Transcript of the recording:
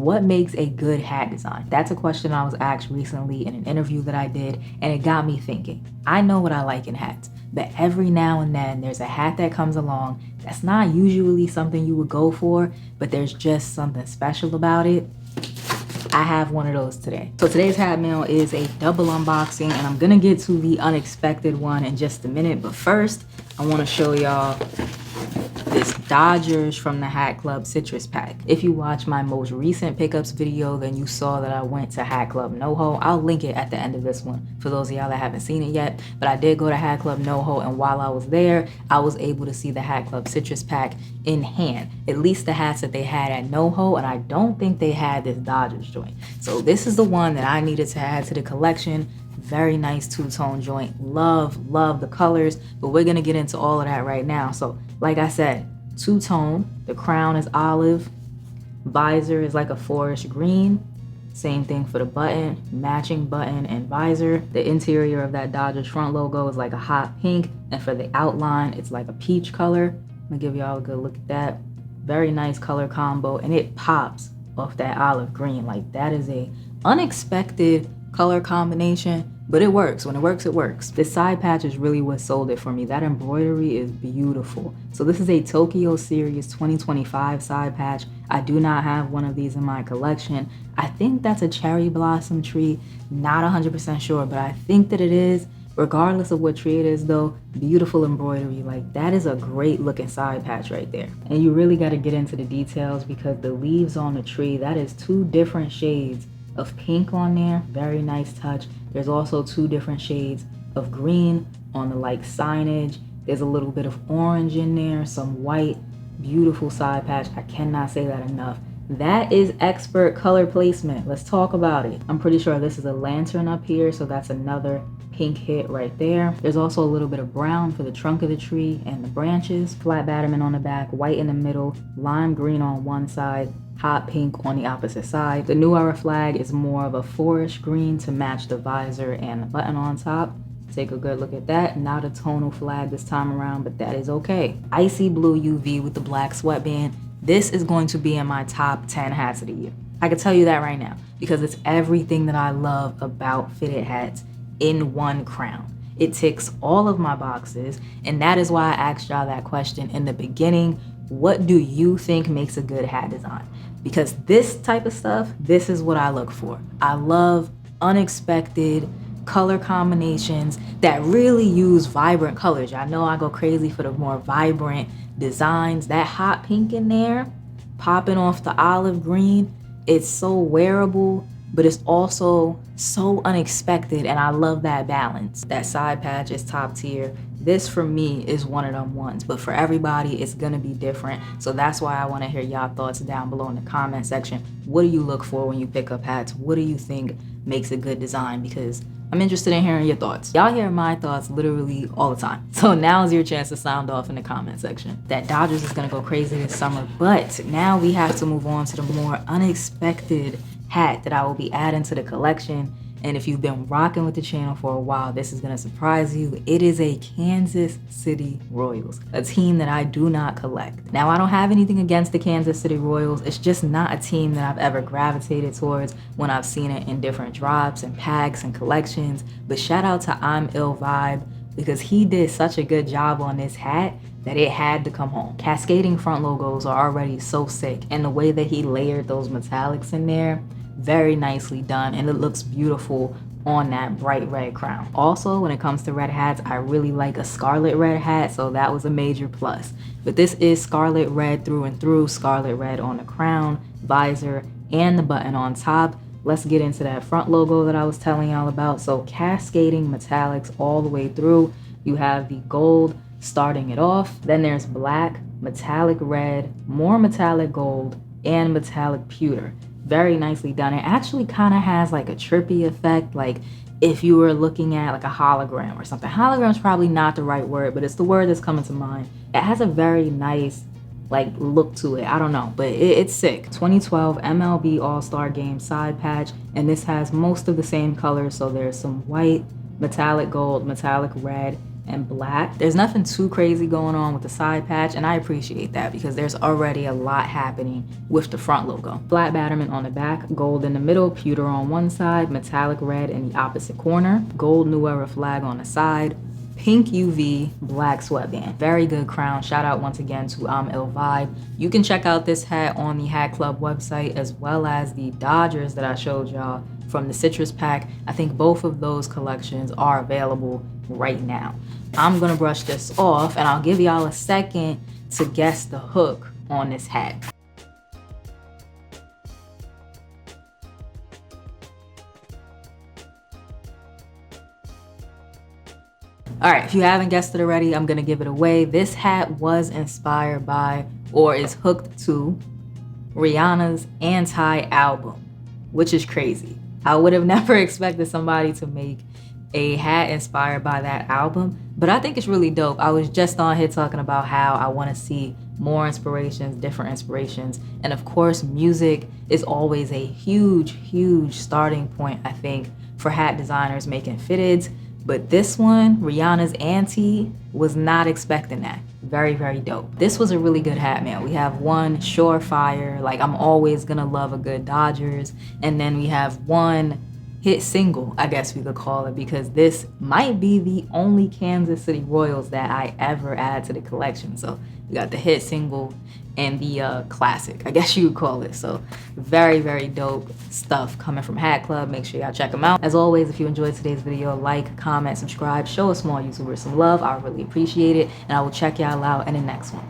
what makes a good hat design? That's a question I was asked recently in an interview that I did, and it got me thinking. I know what I like in hats, but every now and then there's a hat that comes along that's not usually something you would go for, but there's just something special about it. I have one of those today. So today's hat mail is a double unboxing, and I'm gonna get to the unexpected one in just a minute, but first I wanna show y'all this Dodgers from the Hat Club citrus pack. If you watch my most recent pickups video, then you saw that I went to Hat Club NoHo. I'll link it at the end of this one for those of y'all that haven't seen it yet. But I did go to Hat Club NoHo, and while I was there, I was able to see the Hat Club citrus pack in hand. At least the hats that they had at NoHo, and I don't think they had this Dodgers joint. So this is the one that I needed to add to the collection. Very nice two-tone joint. Love the colors, but we're gonna get into all of that right now. So like I said, two-tone. The crown is olive, visor is like a forest green. Same thing for the button, matching button and visor. The interior of that Dodgers front logo is like a hot pink, and for the outline it's like a peach color. I'm gonna give y'all a good look at that. Very nice color combo, and it pops off that olive green. Like, that is a unexpected color combination, but it works. When it works, it works. This side patch is really what sold it for me. That embroidery is beautiful. So this is a Tokyo Series 2025 side patch. I do not have one of these in my collection. I think that's a cherry blossom tree. Not 100% sure, but I think that it is. Regardless of what tree it is though, beautiful embroidery. Like, that is a great looking side patch right there. And you really got to get into the details, because the leaves on the tree, that is 2 different shades of pink on there. Very nice touch. There's also 2 different shades of green on the like signage. There's a little bit of orange in there, some white. Beautiful side patch. I cannot say that enough. That is expert color placement. Let's talk about it. I'm pretty sure this is a lantern up here, so that's another pink hit right there. There's also a little bit of brown for the trunk of the tree and the branches. Flat batterman on the back, white in the middle, lime green on one side, hot pink on the opposite side. The New Era flag is more of a forest green to match the visor and the button on top. Take a good look at that. Not a tonal flag this time around, but that is okay. Icy blue UV with the black sweatband. This is going to be in my top 10 hats of the year. I can tell you that right now, because it's everything that I love about fitted hats in one crown. It ticks all of my boxes, and that is why I asked y'all that question in the beginning. What do you think makes a good hat design? Because this type of stuff, this is what I look for. I love unexpected color combinations that really use vibrant colors. I know I go crazy for the more vibrant designs. That hot pink in there, popping off the olive green, it's so wearable, but it's also so unexpected, and I love that balance. That side patch is top tier. This for me is one of them ones, but for everybody it's gonna be different. So that's why I wanna hear y'all thoughts down below in the comment section. What do you look for when you pick up hats? What do you think makes a good design? Because I'm interested in hearing your thoughts. Y'all hear my thoughts literally all the time. So now's your chance to sound off in the comment section. That Dodgers is gonna go crazy this summer, but now we have to move on to the more unexpected hat that I will be adding to the collection. And if you've been rocking with the channel for a while, this is gonna surprise you. It is a Kansas City Royals, a team that I do not collect. Now, I don't have anything against the Kansas City Royals. It's just not a team that I've ever gravitated towards when I've seen it in different drops and packs and collections. But shout out to I'm Ill Vibe, because he did such a good job on this hat that it had to come home. Cascading front logos are already so sick, and the way that he layered those metallics in there, very nicely done, and it looks beautiful on that bright red crown. Also, when it comes to red hats, I really like a scarlet red hat, so that was a major plus. But this is scarlet red through and through, scarlet red on the crown, visor, and the button on top. Let's get into that front logo that I was telling y'all about. So cascading metallics all the way through. You have the gold starting it off, then there's black, metallic red, more metallic gold, and metallic pewter. Very nicely done. It actually kind of has like a trippy effect, like if you were looking at like a hologram or something. Hologram is probably not the right word, but it's the word that's coming to mind. It has a very nice like look to it. I don't know, but it's sick. 2012 MLB All-Star Game side patch, and this has most of the same colors. So there's some white, metallic gold, metallic red, and black. There's nothing too crazy going on with the side patch, and I appreciate that because there's already a lot happening with the front logo. Flat Batterman on the back, gold in the middle, pewter on one side, metallic red in the opposite corner, gold New Era flag on the side, pink UV, black sweatband. Very good crown. Shout out once again to Il Vibe. You can check out this hat on the Hat Club website, as well as the Dodgers that I showed y'all from the Citrus pack. I think both of those collections are available right now. I'm gonna brush this off and I'll give y'all a second to guess the hook on this hat. All right, if you haven't guessed it already, I'm gonna give it away. This hat was inspired by, or is hooked to, Rihanna's Anti album, which is crazy. I would have never expected somebody to make a hat inspired by that album, but I think it's really dope. I was just on here talking about how I want to see more inspirations, different inspirations, and of course, music is always a huge starting point, I think, for hat designers making fitteds. But this one, Rihanna's Anti, was not expecting that. Very dope. This was a really good hat, man. We have one surefire, like I'm always gonna love a good Dodgers. And then we have one hit single, I guess we could call it, because this might be the only Kansas City Royals that I ever add to the collection. So we got the hit single and the classic, I guess you would call it. So very dope stuff coming from Hat Club. Make sure y'all check them out. As always, if you enjoyed today's video, like, comment, subscribe, show a small YouTuber some love. I really appreciate it, and I will check y'all out in the next one.